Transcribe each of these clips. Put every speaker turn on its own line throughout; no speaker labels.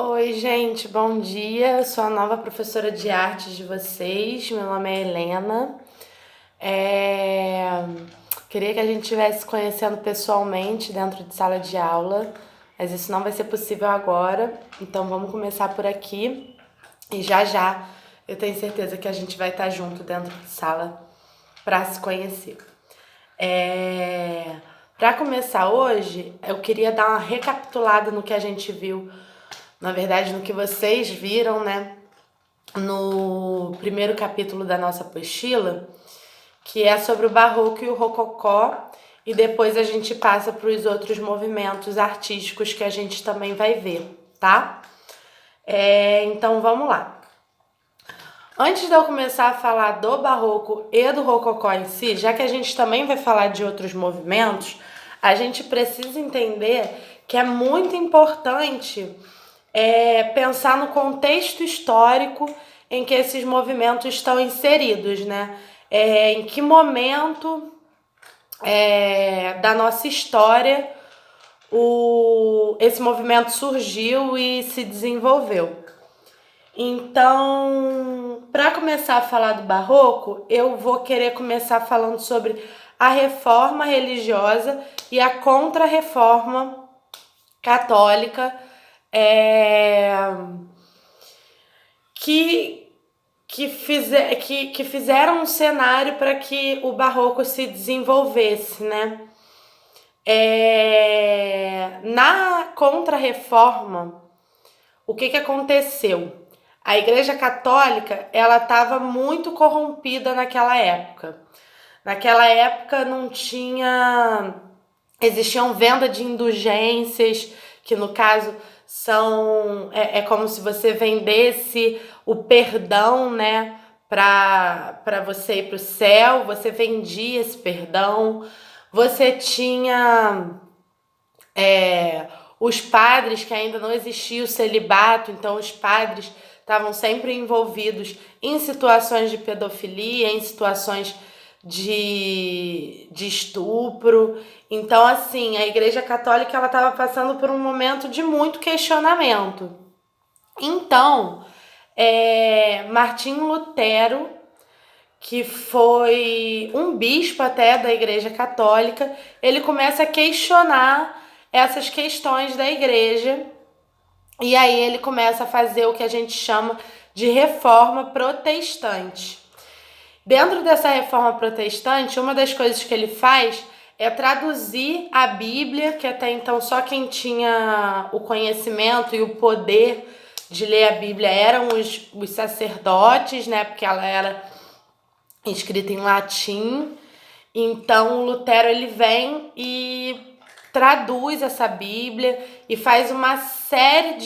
Oi, gente, bom dia. Eu sou a nova professora de artes de vocês. Meu nome é Helena. É, Queria que a gente estivesse conhecendo pessoalmente dentro de sala de aula, mas isso não vai ser possível agora. Então vamos começar por aqui e já já eu tenho certeza que a gente vai estar junto dentro de sala para se conhecer. Para começar hoje, eu queria dar uma recapitulada no que a gente viu, na verdade, no que vocês viram, né, no primeiro capítulo da nossa apostila, que é sobre o Barroco e o Rococó, e depois a gente passa para os outros movimentos artísticos que a gente também vai ver, tá? Então vamos lá. Antes de eu começar a falar do Barroco e do Rococó em si, já que a gente também vai falar de outros movimentos, a gente precisa entender que é muito importante pensar no contexto histórico em que esses movimentos estão inseridos, né? Em que momento da nossa história esse movimento surgiu e se desenvolveu. Então, para começar a falar do Barroco, eu vou querer começar falando sobre a reforma religiosa e a contra-reforma católica, que fizeram um cenário para que o Barroco se desenvolvesse, né? Na contra-reforma, o que aconteceu? A Igreja Católica, ela estava muito corrompida naquela época. Naquela época não tinha... Existiam venda de indulgências, que no caso é como se você vendesse o perdão, né, para você ir para o céu. Você vendia esse perdão. Você tinha os padres, que ainda não existia o celibato, então os padres estavam sempre envolvidos em situações de pedofilia, em situações de estupro. Então, assim, a Igreja Católica ela estava passando por um momento de muito questionamento. Então, Martinho Lutero, que foi um bispo até da Igreja Católica, ele começa a questionar essas questões da igreja, e aí ele começa a fazer o que a gente chama de reforma protestante. Dentro dessa reforma protestante, uma das coisas que ele faz é traduzir a Bíblia, que até então só quem tinha o conhecimento e o poder de ler a Bíblia eram os sacerdotes, né? Porque ela era escrita em latim. Então Lutero ele vem e traduz essa Bíblia e faz uma série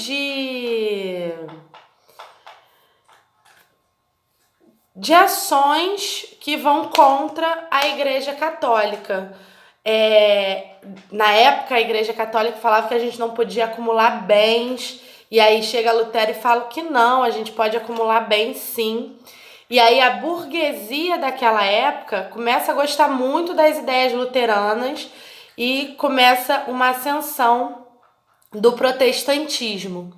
de ações que vão contra a Igreja Católica. Na época, a Igreja Católica falava que a gente não podia acumular bens, e aí chega Lutero e fala que não, a gente pode acumular bens sim. E aí a burguesia daquela época começa a gostar muito das ideias luteranas e começa uma ascensão do protestantismo.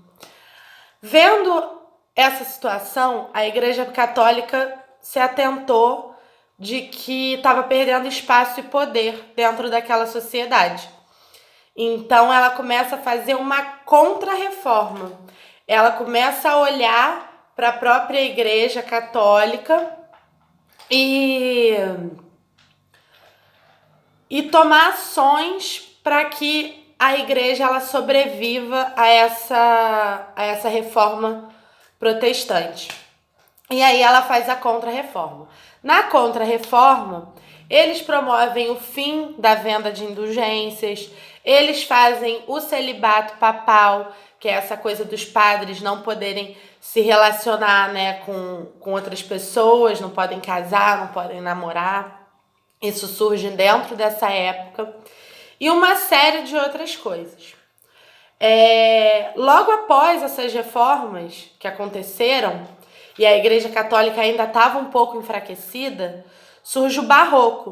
Vendo essa situação, a Igreja Católica se atentou de que estava perdendo espaço e poder dentro daquela sociedade. Então ela começa a fazer uma contra-reforma. Ela começa a olhar para a própria Igreja Católica e tomar ações para que a igreja ela sobreviva a essa reforma protestante. E aí ela faz a contra-reforma. Na contra-reforma, eles promovem o fim da venda de indulgências, eles fazem o celibato papal, que é essa coisa dos padres não poderem se relacionar, né, com outras pessoas, não podem casar, não podem namorar. Isso surge dentro dessa época. E uma série de outras coisas. Logo após essas reformas que aconteceram, e a Igreja Católica ainda estava um pouco enfraquecida, surge o Barroco.